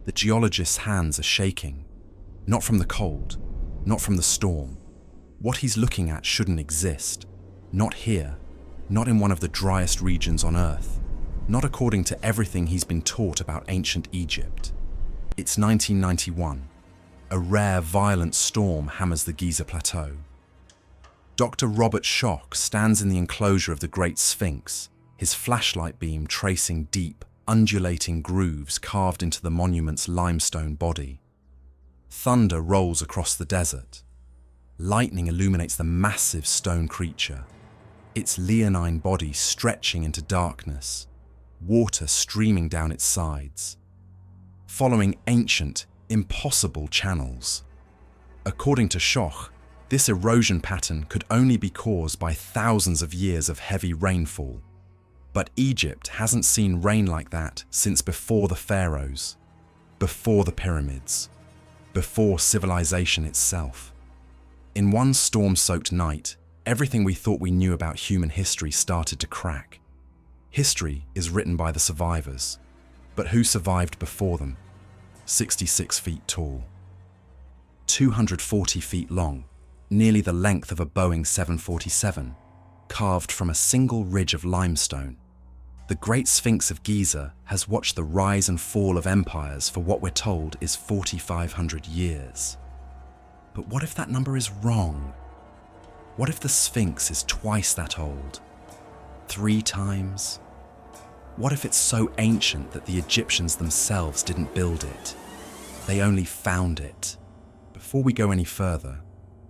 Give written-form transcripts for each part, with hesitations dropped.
the geologist's hands are shaking. Not from the cold, not from the storm. What he's looking at shouldn't exist. Not here, not in one of the driest regions on Earth, not according to everything he's been taught about ancient Egypt. It's 1991. A rare, violent storm hammers the Giza Plateau. Dr. Robert Schoch stands in the enclosure of the Great Sphinx, his flashlight beam tracing deep, undulating grooves carved into the monument's limestone body. Thunder rolls across the desert. Lightning illuminates the massive stone creature, its leonine body stretching into darkness, water streaming down its sides, following ancient, impossible channels. According to Schoch, this erosion pattern could only be caused by thousands of years of heavy rainfall. But Egypt hasn't seen rain like that since before the pharaohs, before the pyramids, before civilization itself. In one storm-soaked night, everything we thought we knew about human history started to crack. History is written by the survivors, but who survived before them? 66 feet tall, 240 feet long, nearly the length of a Boeing 747, carved from a single ridge of limestone. The Great Sphinx of Giza has watched the rise and fall of empires for what we're told is 4,500 years. But what if that number is wrong? What if the Sphinx is twice that old? 3 times? What if it's so ancient that the Egyptians themselves didn't build it? They only found it. Before we go any further,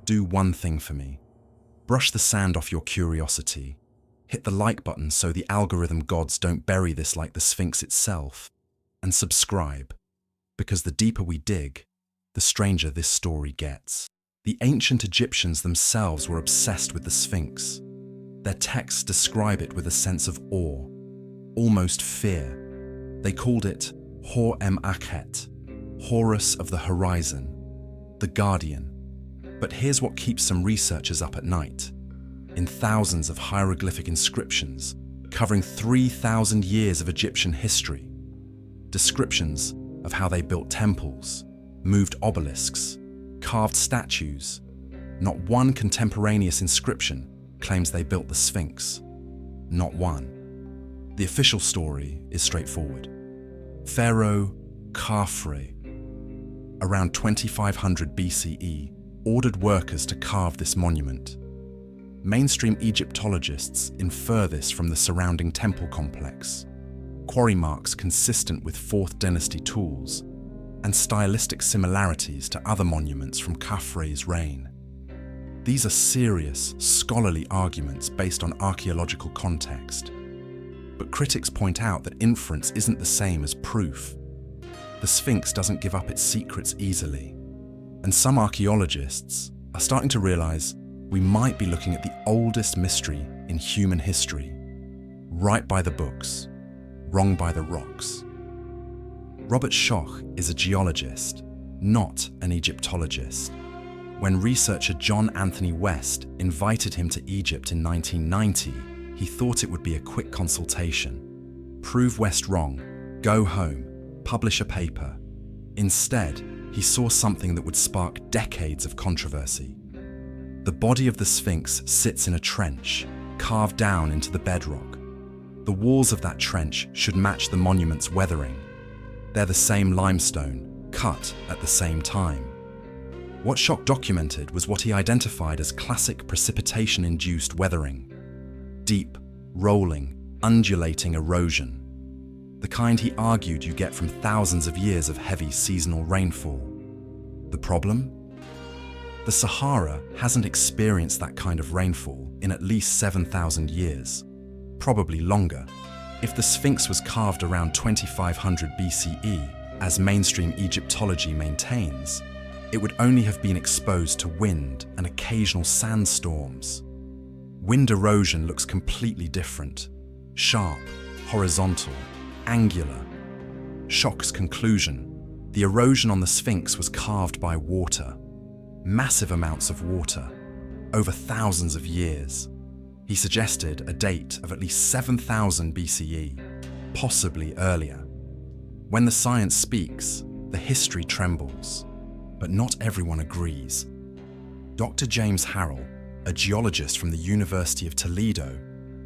do one thing for me. Brush the sand off your curiosity. Hit the like button so the algorithm gods don't bury this like the Sphinx itself. And subscribe, because the deeper we dig, the stranger this story gets. The ancient Egyptians themselves were obsessed with the Sphinx. Their texts describe it with a sense of awe, almost fear. They called it Hor-em-Akhet, Horus of the horizon, the guardian. But here's what keeps some researchers up at night. In thousands of hieroglyphic inscriptions covering 3,000 years of Egyptian history, descriptions of how they built temples, moved obelisks, carved statues, not one contemporaneous inscription claims they built the Sphinx. Not one. The official story is straightforward. Pharaoh Khafre, around 2500 BCE, ordered workers to carve this monument. Mainstream Egyptologists infer this from the surrounding temple complex, quarry marks consistent with 4th dynasty tools, and stylistic similarities to other monuments from Khafre's reign. These are serious, scholarly arguments based on archaeological context. But critics point out that inference isn't the same as proof. The Sphinx doesn't give up its secrets easily, and some archaeologists are starting to realize we might be looking at the oldest mystery in human history. Right by the books, wrong by the rocks. Robert Schoch is a geologist, not an Egyptologist. When researcher John Anthony West invited him to Egypt in 1990, he thought it would be a quick consultation. Prove West wrong, go home, publish a paper. Instead, he saw something that would spark decades of controversy. The body of the Sphinx sits in a trench, carved down into the bedrock. The walls of that trench should match the monument's weathering. They're the same limestone, cut at the same time. What Schoch documented was what he identified as classic precipitation-induced weathering. Deep, rolling, undulating erosion. The kind he argued you get from thousands of years of heavy seasonal rainfall. The problem? The Sahara hasn't experienced that kind of rainfall in at least 7,000 years, probably longer. If the Sphinx was carved around 2500 BCE, as mainstream Egyptology maintains, it would only have been exposed to wind and occasional sandstorms. Wind erosion looks completely different, sharp, horizontal, angular. Schoch's conclusion: the erosion on the Sphinx was carved by water. Massive amounts of water, over thousands of years. He suggested a date of at least 7,000 BCE, possibly earlier. When the science speaks, history trembles, but not everyone agrees. Dr. James Harrell, a geologist from the University of Toledo,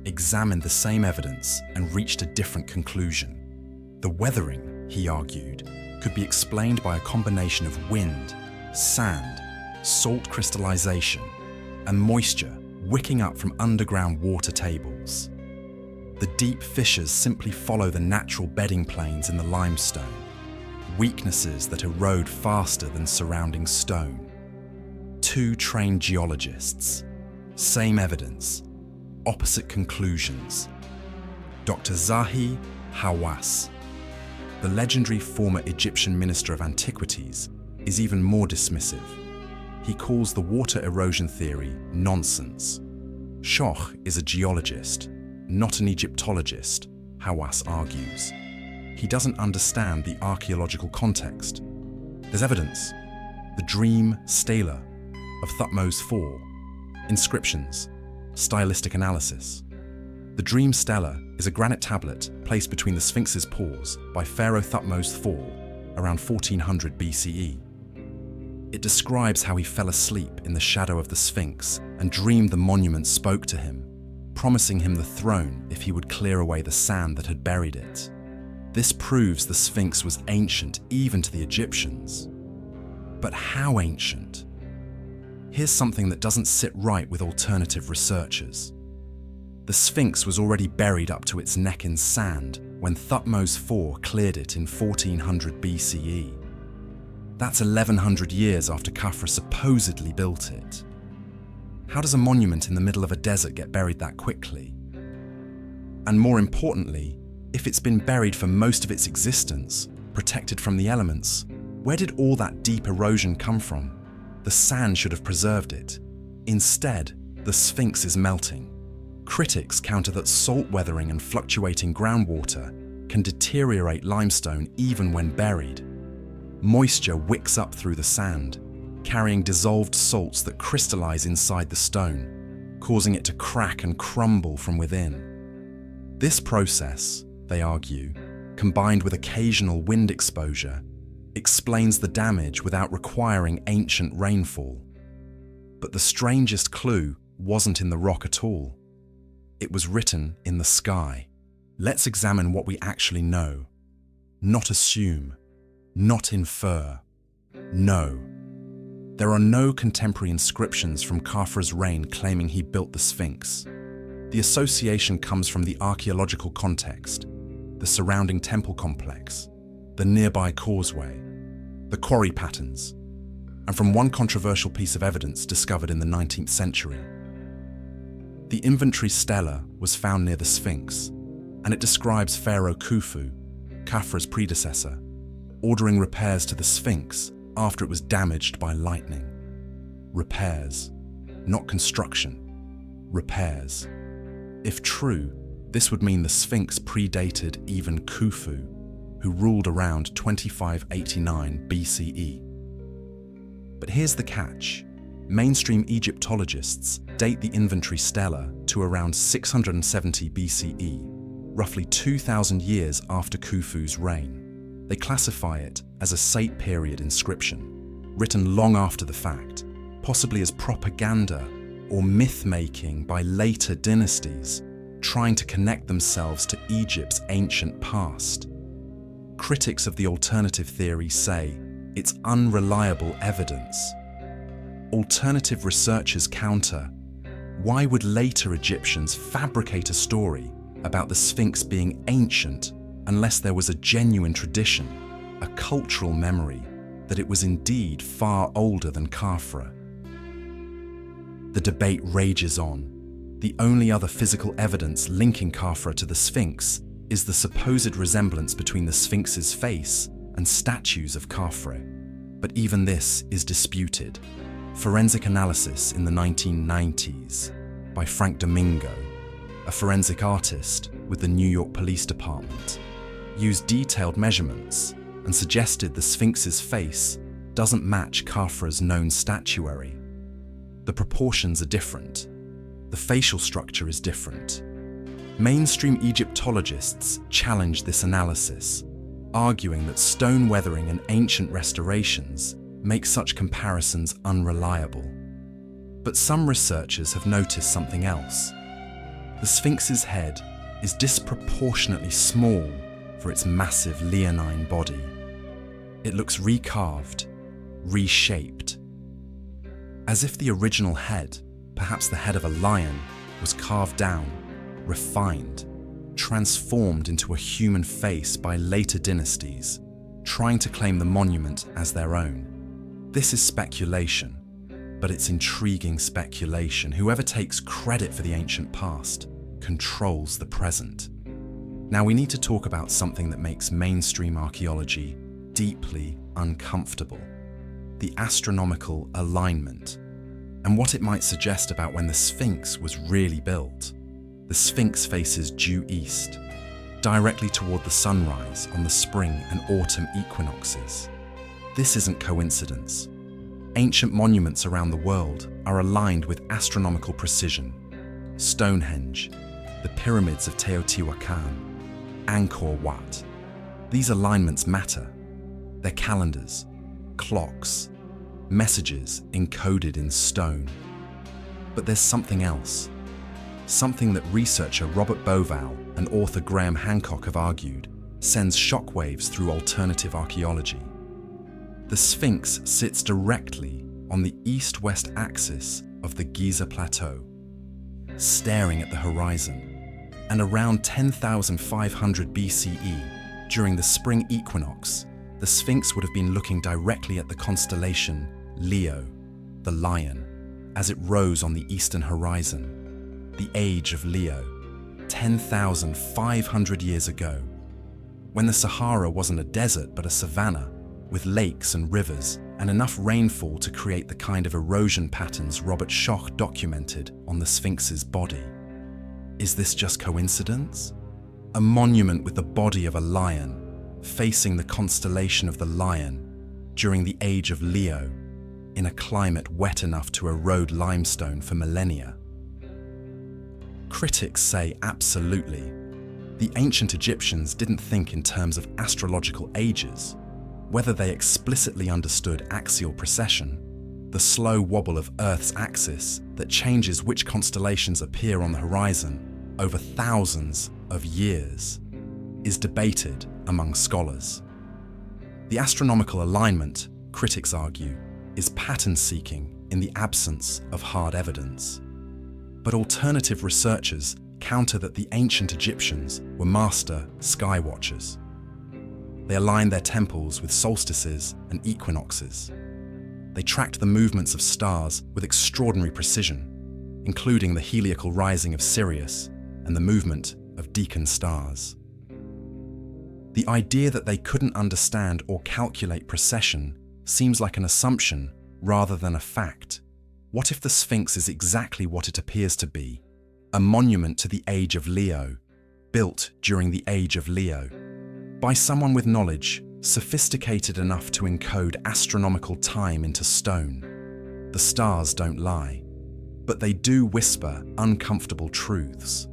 examined the same evidence and reached a different conclusion. The weathering, he argued, could be explained by a combination of wind, sand, salt crystallization, and moisture wicking up from underground water tables. The deep fissures simply follow the natural bedding planes in the limestone, weaknesses that erode faster than surrounding stone. Two trained geologists, same evidence, opposite conclusions. Dr. Zahi Hawass, the legendary former Egyptian Minister of Antiquities, is even more dismissive. He calls the water erosion theory nonsense. Schoch is a geologist, not an Egyptologist, Hawass argues. He doesn't understand the archaeological context. There's evidence. The dream stela of Thutmose IV, inscriptions, stylistic analysis. The dream stela is a granite tablet placed between the Sphinx's paws by Pharaoh Thutmose IV around 1400 BCE. It describes how he fell asleep in the shadow of the Sphinx and dreamed the monument spoke to him, promising him the throne if he would clear away the sand that had buried it. This proves the Sphinx was ancient even to the Egyptians. But how ancient? Here's something that doesn't sit right with alternative researchers. The Sphinx was already buried up to its neck in sand when Thutmose IV cleared it in 1400 BCE. That's 1100 years after Khafre supposedly built it. How does a monument in the middle of a desert get buried that quickly? And more importantly, if it's been buried for most of its existence, protected from the elements, where did all that deep erosion come from? The sand should have preserved it. Instead, the Sphinx is melting. Critics counter that salt weathering and fluctuating groundwater can deteriorate limestone even when buried. Moisture wicks up through the sand, carrying dissolved salts that crystallize inside the stone, causing it to crack and crumble from within. This process, they argue, combined with occasional wind exposure, explains the damage without requiring ancient rainfall. But the strangest clue wasn't in the rock at all. It was written in the sky. Let's examine what we actually know. Not assume. Not infer. No. There are no contemporary inscriptions from Khafre's reign claiming he built the Sphinx. The association comes from the archaeological context, the surrounding temple complex, the nearby causeway, the quarry patterns, and from one controversial piece of evidence discovered in the 19th century. The inventory stela was found near the Sphinx, and it describes Pharaoh Khufu, Khafre's predecessor, ordering repairs to the Sphinx after it was damaged by lightning. Repairs, not construction. Repairs. If true, this would mean the Sphinx predated even Khufu, who ruled around 2589 BCE. But here's the catch. Mainstream Egyptologists date the inventory stela to around 670 BCE, roughly 2,000 years after Khufu's reign. They classify it as a Sate period inscription, written long after the fact, possibly as propaganda or myth-making by later dynasties, trying to connect themselves to Egypt's ancient past. Critics of the alternative theory say it's unreliable evidence. Alternative researchers counter, why would later Egyptians fabricate a story about the Sphinx being ancient unless there was a genuine tradition, a cultural memory, that it was indeed far older than Khafre? The debate rages on. The only other physical evidence linking Khafre to the Sphinx is the supposed resemblance between the Sphinx's face and statues of Khafre. But even this is disputed. Forensic analysis in the 1990s by Frank Domingo, a forensic artist with the New York Police Department, used detailed measurements and suggested the Sphinx's face doesn't match Khafre's known statuary. The proportions are different. The facial structure is different. Mainstream Egyptologists challenge this analysis, arguing that stone weathering and ancient restorations make such comparisons unreliable. But some researchers have noticed something else. The Sphinx's head is disproportionately small for its massive leonine body. It looks recarved, reshaped, as if the original head, perhaps the head of a lion, was carved down, refined, transformed into a human face by later dynasties, trying to claim the monument as their own. This is speculation, but it's intriguing speculation. Whoever takes credit for the ancient past controls the present. Now we need to talk about something that makes mainstream archaeology deeply uncomfortable: the astronomical alignment, and what it might suggest about when the Sphinx was really built. The Sphinx faces due east, directly toward the sunrise on the spring and autumn equinoxes. This isn't coincidence. Ancient monuments around the world are aligned with astronomical precision. Stonehenge, the pyramids of Teotihuacan, Angkor Wat. These alignments matter. They're calendars, clocks, messages encoded in stone. But there's something else. Something that researcher Robert Boval and author Graham Hancock have argued sends shockwaves through alternative archaeology. The Sphinx sits directly on the east-west axis of the Giza Plateau, staring at the horizon. And around 10,500 BCE, during the spring equinox, the Sphinx would have been looking directly at the constellation Leo, the lion, as it rose on the eastern horizon. The age of Leo, 10,500 years ago, when the Sahara wasn't a desert but a savanna, with lakes and rivers and enough rainfall to create the kind of erosion patterns Robert Schoch documented on the Sphinx's body. Is this just coincidence? A monument with the body of a lion, facing the constellation of the lion during the age of Leo, in a climate wet enough to erode limestone for millennia? Critics say absolutely. The ancient Egyptians didn't think in terms of astrological ages. Whether they explicitly understood axial precession, the slow wobble of Earth's axis that changes which constellations appear on the horizon over thousands of years, is debated among scholars. The astronomical alignment, critics argue, is pattern-seeking in the absence of hard evidence. But alternative researchers counter that the ancient Egyptians were master sky watchers. They aligned their temples with solstices and equinoxes. They tracked the movements of stars with extraordinary precision, including the heliacal rising of Sirius and the movement of Deacon stars. The idea that they couldn't understand or calculate precession seems like an assumption rather than a fact. What if the Sphinx is exactly what it appears to be? A monument to the age of Leo, built during the age of Leo, by someone with knowledge sophisticated enough to encode astronomical time into stone. The stars don't lie, but they do whisper uncomfortable truths.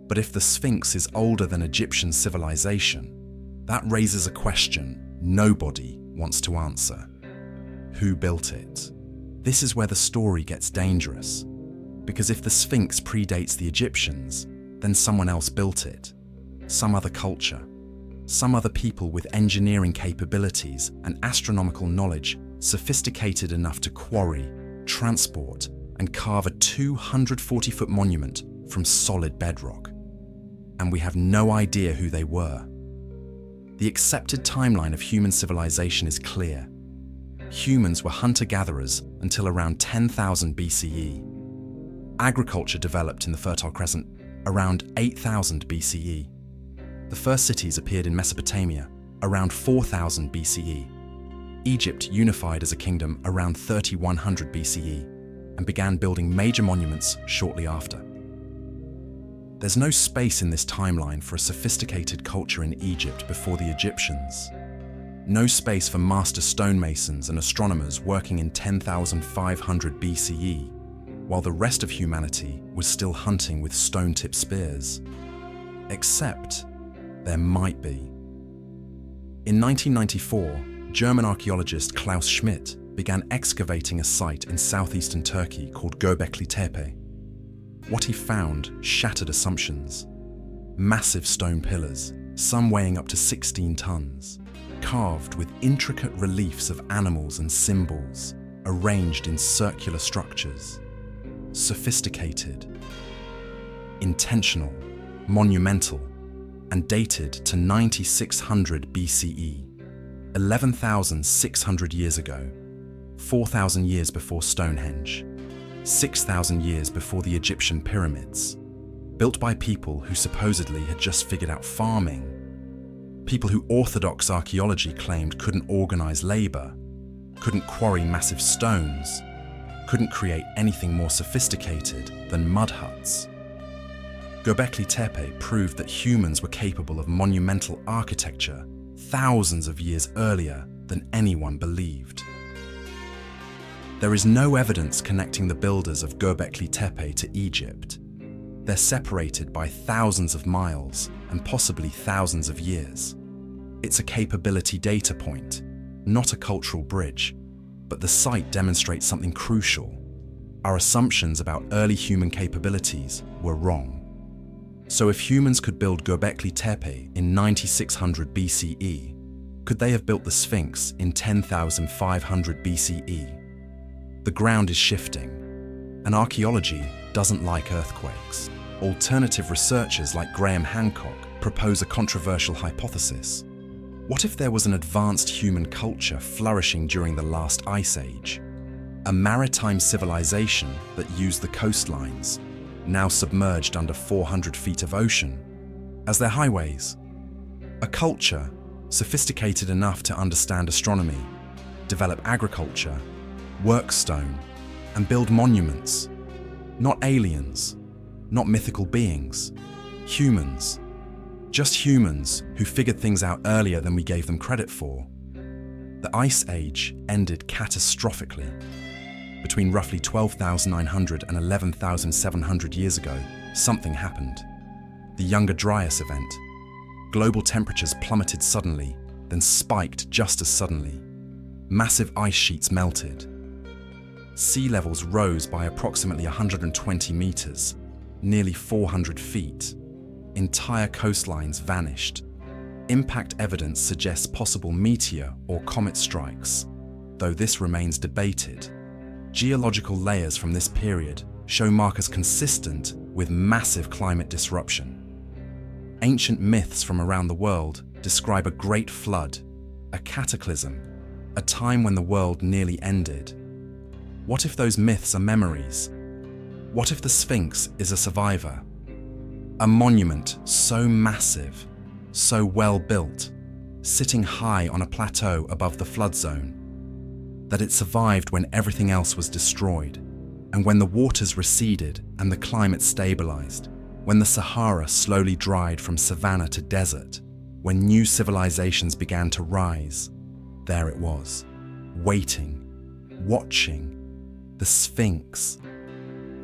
But if the Sphinx is older than Egyptian civilization, that raises a question nobody wants to answer. Who built it? This is where the story gets dangerous, because if the Sphinx predates the Egyptians, then someone else built it, some other culture, some other people with engineering capabilities and astronomical knowledge sophisticated enough to quarry, transport, and carve a 240-foot monument from solid bedrock. And we have no idea who they were. The accepted timeline of human civilization is clear. Humans were hunter-gatherers until around 10,000 BCE. Agriculture developed in the Fertile Crescent around 8,000 BCE. The first cities appeared in Mesopotamia around 4000 BCE. Egypt unified as a kingdom around 3100 BCE and began building major monuments shortly after. There's no space in this timeline for a sophisticated culture in Egypt before the Egyptians. No space for master stonemasons and astronomers working in 10,500 BCE, while the rest of humanity was still hunting with stone-tipped spears. Except there might be. In 1994, German archaeologist Klaus Schmidt began excavating a site in southeastern Turkey called Göbekli Tepe. What he found shattered assumptions. Massive stone pillars, some weighing up to 16 tons, carved with intricate reliefs of animals and symbols, arranged in circular structures. Sophisticated, intentional, monumental, and dated to 9600 BCE, 11,600 years ago, 4,000 years before Stonehenge, 6,000 years before the Egyptian pyramids, built by people who supposedly had just figured out farming, people who orthodox archaeology claimed couldn't organize labor, couldn't quarry massive stones, couldn't create anything more sophisticated than mud huts. Göbekli Tepe proved that humans were capable of monumental architecture thousands of years earlier than anyone believed. There is no evidence connecting the builders of Göbekli Tepe to Egypt. They're separated by thousands of miles and possibly thousands of years. It's a capability data point, not a cultural bridge, but the site demonstrates something crucial. Our assumptions about early human capabilities were wrong. So if humans could build Göbekli Tepe in 9600 BCE, could they have built the Sphinx in 10,500 BCE? The ground is shifting, and archaeology doesn't like earthquakes. Alternative researchers like Graham Hancock propose a controversial hypothesis. What if there was an advanced human culture flourishing during the last ice age? A maritime civilization that used the coastlines, now submerged under 400 feet of ocean, as their highways. A culture sophisticated enough to understand astronomy, develop agriculture, work stone, and build monuments. Not aliens, not mythical beings, humans. Just humans who figured things out earlier than we gave them credit for. The Ice Age ended catastrophically. Between roughly 12,900 and 11,700 years ago, something happened. The Younger Dryas event. Global temperatures plummeted suddenly, then spiked just as suddenly. Massive ice sheets melted. Sea levels rose by approximately 120 meters, nearly 400 feet. Entire coastlines vanished. Impact evidence suggests possible meteor or comet strikes, though this remains debated. Geological layers from this period show markers consistent with massive climate disruption. Ancient myths from around the world describe a great flood, a cataclysm, a time when the world nearly ended. What if those myths are memories? What if the Sphinx is a survivor? A monument so massive, so well built, sitting high on a plateau above the flood zone, that it survived when everything else was destroyed, and when the waters receded and the climate stabilized, when the Sahara slowly dried from savanna to desert, when new civilizations began to rise. There it was, waiting, watching, the Sphinx.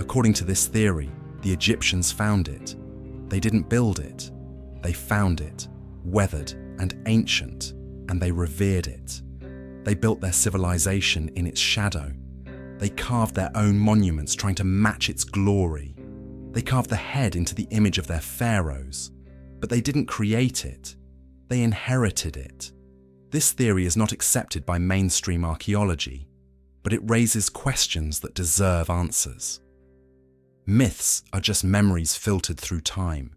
According to this theory, the Egyptians found it. They didn't build it. They found it, weathered and ancient, and they revered it. They built their civilization in its shadow. They carved their own monuments trying to match its glory. They carved the head into the image of their pharaohs. But they didn't create it. They inherited it. This theory is not accepted by mainstream archaeology, but it raises questions that deserve answers. Myths are just memories filtered through time.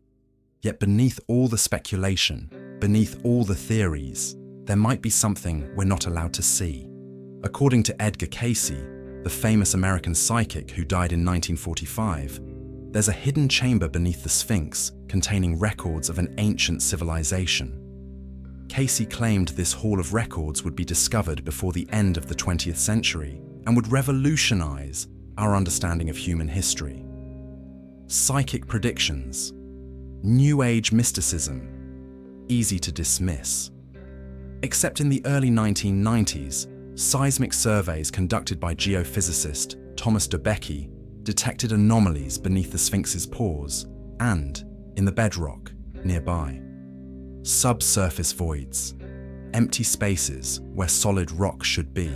Yet beneath all the speculation, beneath all the theories, there might be something we're not allowed to see. According to Edgar Cayce, the famous American psychic who died in 1945, there's a hidden chamber beneath the Sphinx containing records of an ancient civilization. Cayce claimed this hall of records would be discovered before the end of the 20th century and would revolutionize our understanding of human history. Psychic predictions, New Age mysticism, easy to dismiss. Except in the early 1990s, seismic surveys conducted by geophysicist Thomas Dobecki detected anomalies beneath the Sphinx's pores and in the bedrock nearby. Subsurface voids, empty spaces where solid rock should be.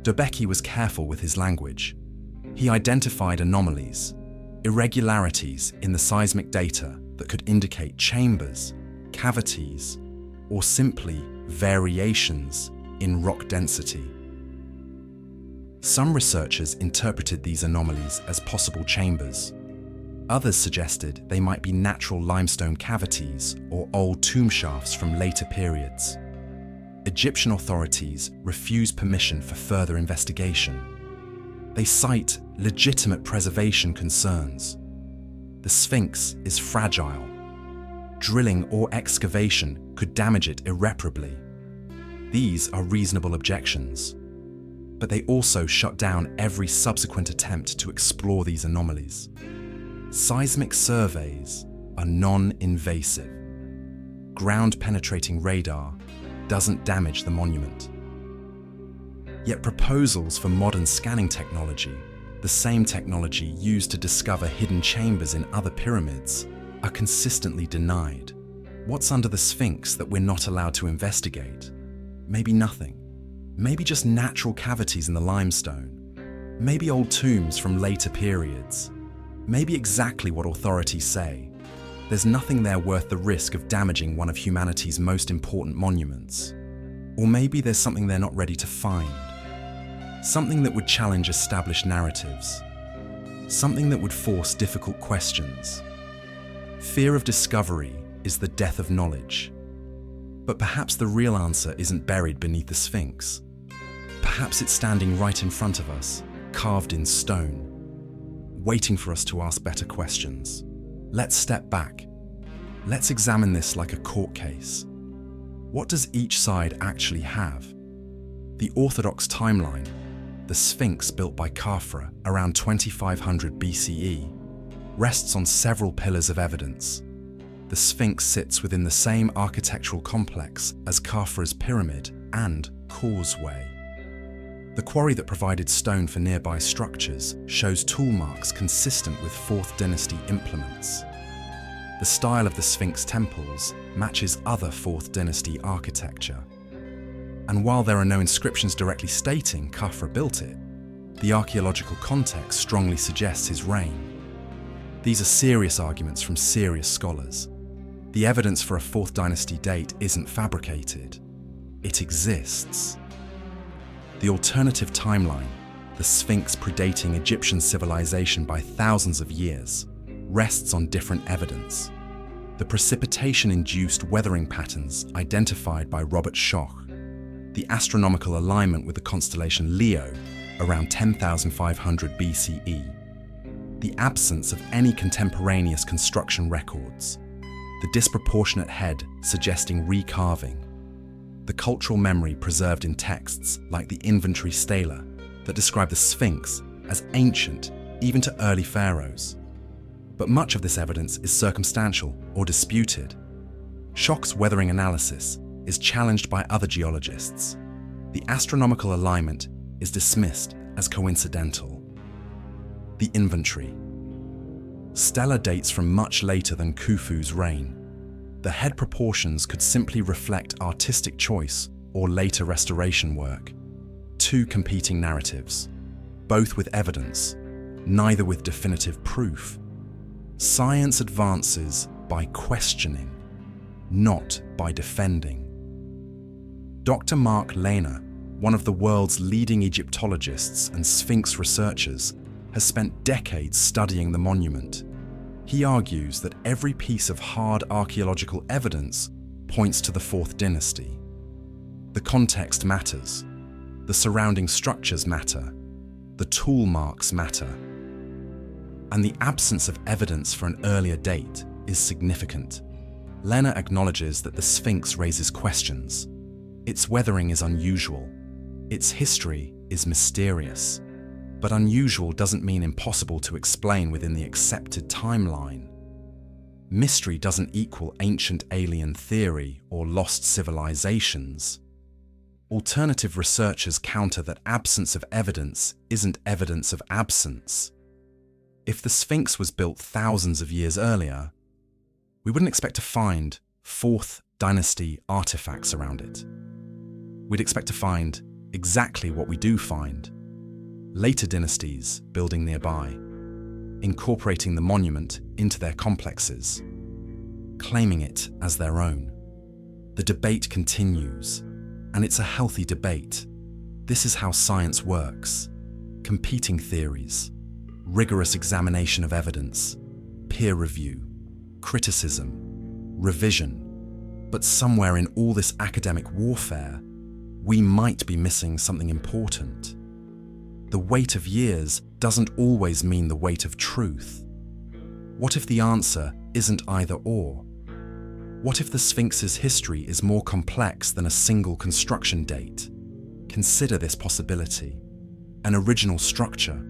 Göbekli was careful with his language. He identified anomalies, irregularities in the seismic data that could indicate chambers, cavities, or simply variations in rock density. Some researchers interpreted these anomalies as possible chambers. Others suggested they might be natural limestone cavities or old tomb shafts from later periods. Egyptian authorities refuse permission for further investigation. They cite legitimate preservation concerns. The Sphinx is fragile. Drilling or excavation could damage it irreparably. These are reasonable objections, but they also shut down every subsequent attempt to explore these anomalies. Seismic surveys are non-invasive. Ground-penetrating radar doesn't damage the monument. Yet proposals for modern scanning technology, the same technology used to discover hidden chambers in other pyramids, are consistently denied. What's under the Sphinx that we're not allowed to investigate? Maybe nothing. Maybe just natural cavities in the limestone. Maybe old tombs from later periods. Maybe exactly what authorities say. There's nothing there worth the risk of damaging one of humanity's most important monuments. Or maybe there's something they're not ready to find. Something that would challenge established narratives. Something that would force difficult questions. Fear of discovery is the death of knowledge. But perhaps the real answer isn't buried beneath the Sphinx. Perhaps it's standing right in front of us, carved in stone, waiting for us to ask better questions. Let's step back. Let's examine this like a court case. What does each side actually have? The orthodox timeline, the Sphinx built by Khafre around 2500 BCE, rests on several pillars of evidence. The Sphinx sits within the same architectural complex as Khafre's pyramid and causeway. The quarry that provided stone for nearby structures shows tool marks consistent with 4th dynasty implements. The style of the Sphinx temples matches other 4th dynasty architecture. And while there are no inscriptions directly stating Khafre built it, the archaeological context strongly suggests his reign. These are serious arguments from serious scholars. The evidence for a 4th dynasty date isn't fabricated. It exists. The alternative timeline, the Sphinx predating Egyptian civilization by thousands of years, rests on different evidence. The precipitation-induced weathering patterns identified by Robert Schoch, the astronomical alignment with the constellation Leo around 10,500 BCE, the absence of any contemporaneous construction records, the disproportionate head suggesting recarving, the cultural memory preserved in texts like the inventory stela that describe the Sphinx as ancient even to early pharaohs. But much of this evidence is circumstantial or disputed. Schoch's weathering analysis is challenged by other geologists. The astronomical alignment is dismissed as coincidental. The inventory. Stellar dates from much later than Khufu's reign. The head proportions could simply reflect artistic choice or later restoration work. Two competing narratives, both with evidence, neither with definitive proof. Science advances by questioning, not by defending. Dr. Mark Lehner, one of the world's leading Egyptologists and Sphinx researchers, has spent decades studying the monument. He argues that every piece of hard archaeological evidence points to the 4th dynasty. The context matters. The surrounding structures matter. The tool marks matter. And the absence of evidence for an earlier date is significant. Lehner acknowledges that the Sphinx raises questions. Its weathering is unusual. Its history is mysterious. But unusual doesn't mean impossible to explain within the accepted timeline. Mystery doesn't equal ancient alien theory or lost civilizations. Alternative researchers counter that absence of evidence isn't evidence of absence. If the Sphinx was built thousands of years earlier, we wouldn't expect to find 4th dynasty artifacts around it. We'd expect to find exactly what we do find: later dynasties building nearby, incorporating the monument into their complexes, claiming it as their own. The debate continues, and it's a healthy debate. This is how science works: competing theories, rigorous examination of evidence, peer review, criticism, revision. But somewhere in all this academic warfare, we might be missing something important. The weight of years doesn't always mean the weight of truth. What if the answer isn't either/or? What if the Sphinx's history is more complex than a single construction date? Consider this possibility: an original structure,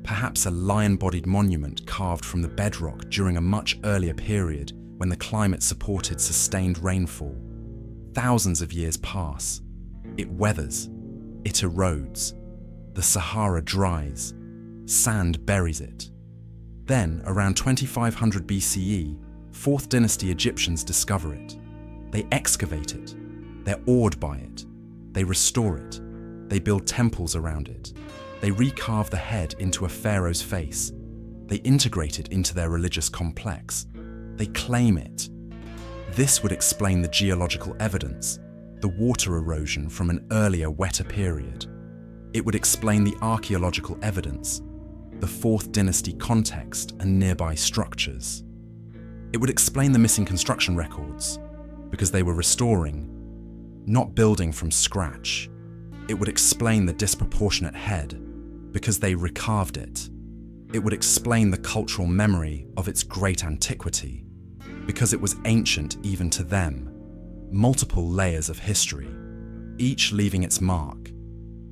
perhaps a lion-bodied monument carved from the bedrock during a much earlier period when the climate supported sustained rainfall. Thousands of years pass. It weathers. It erodes. The Sahara dries. Sand buries it. Then, around 2500 BCE, 4th dynasty Egyptians discover it. They excavate it. They're awed by it. They restore it. They build temples around it. They recarve the head into a pharaoh's face. They integrate it into their religious complex. They claim it. This would explain the geological evidence, the water erosion from an earlier, wetter period. It would explain the archaeological evidence, the 4th dynasty context and nearby structures. It would explain the missing construction records, because they were restoring, not building from scratch. It would explain the disproportionate head, because they recarved it. It would explain the cultural memory of its great antiquity, because it was ancient even to them. Multiple layers of history, each leaving its mark,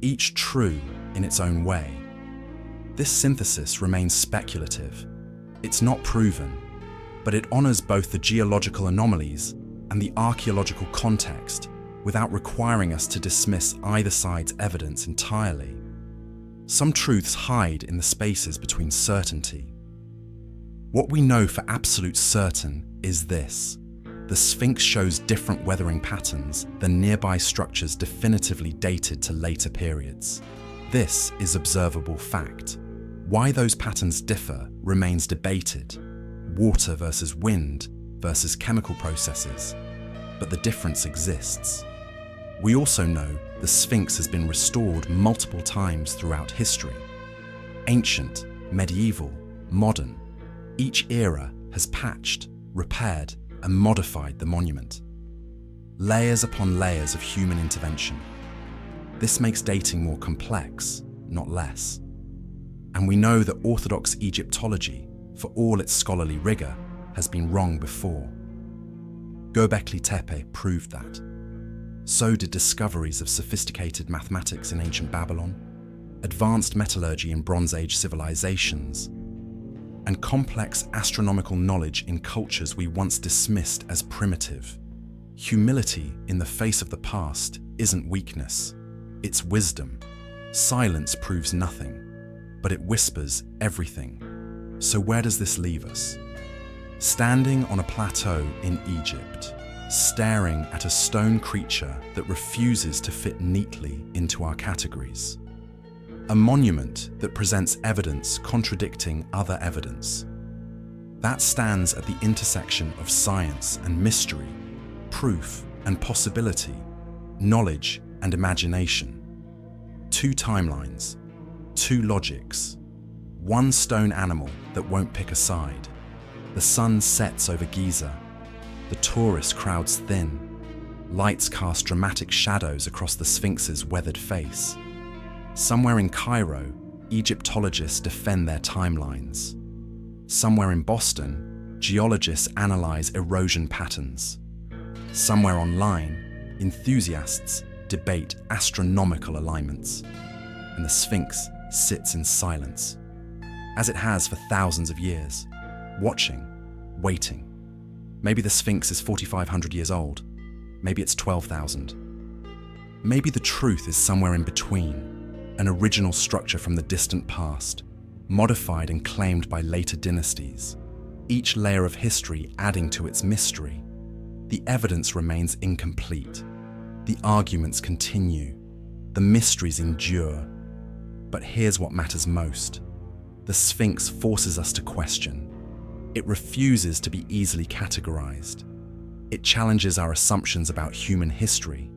each true in its own way. This synthesis remains speculative. It's not proven, but it honors both the geological anomalies and the archaeological context without requiring us to dismiss either side's evidence entirely. Some truths hide in the spaces between certainty. What we know for absolute certain is this: the Sphinx shows different weathering patterns than nearby structures definitively dated to later periods. This is observable fact. Why those patterns differ remains debated: water versus wind versus chemical processes, but the difference exists. We also know the Sphinx has been restored multiple times throughout history. Ancient, medieval, modern. Each era has patched, repaired, and modified the monument. Layers upon layers of human intervention. This makes dating more complex, not less. And we know that orthodox Egyptology, for all its scholarly rigor, has been wrong before. Göbekli Tepe proved that. So did discoveries of sophisticated mathematics in ancient Babylon, advanced metallurgy in Bronze Age civilizations, and complex astronomical knowledge in cultures we once dismissed as primitive. Humility in the face of the past isn't weakness, it's wisdom. Silence proves nothing, but it whispers everything. So where does this leave us? Standing on a plateau in Egypt, staring at a stone creature that refuses to fit neatly into our categories. A monument that presents evidence contradicting other evidence. That stands at the intersection of science and mystery, proof and possibility, knowledge and imagination. Two timelines, two logics, one stone animal that won't pick a side. The sun sets over Giza. The tourist crowds thin. Lights cast dramatic shadows across the Sphinx's weathered face. Somewhere in Cairo, Egyptologists defend their timelines. Somewhere in Boston, geologists analyze erosion patterns. Somewhere online, enthusiasts debate astronomical alignments. And the Sphinx sits in silence, as it has for thousands of years, watching, waiting. Maybe the Sphinx is 4,500 years old. Maybe it's 12,000. Maybe the truth is somewhere in between, an original structure from the distant past, modified and claimed by later dynasties, each layer of history adding to its mystery. the evidence remains incomplete. The arguments continue. The mysteries endure. But here's what matters most. The Sphinx forces us to question. It refuses to be easily categorized. It challenges our assumptions about human history,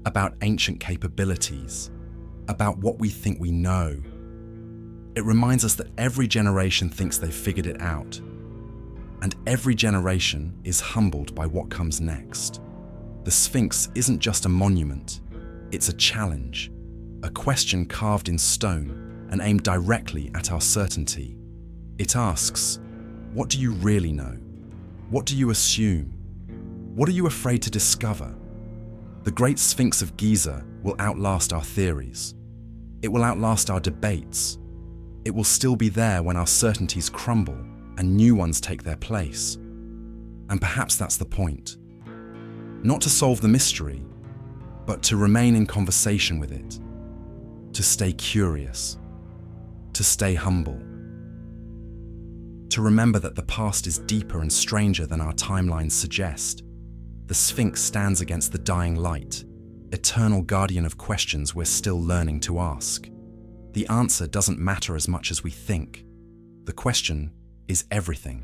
about ancient capabilities, about what we think we know. It reminds us that every generation thinks they've figured it out, and every generation is humbled by what comes next. The Sphinx isn't just a monument, it's a challenge, a question carved in stone and aimed directly at our certainty. It asks, what do you really know? What do you assume? What are you afraid to discover? The Great Sphinx of Giza will outlast our theories. It will outlast our debates. It will still be there when our certainties crumble and new ones take their place. And perhaps that's the point. Not to solve the mystery, but to remain in conversation with it, to stay curious, to stay humble, to remember that the past is deeper and stranger than our timelines suggest. The Sphinx stands against the dying light, eternal guardian of questions we're still learning to ask. The answer doesn't matter as much as we think. The question is everything.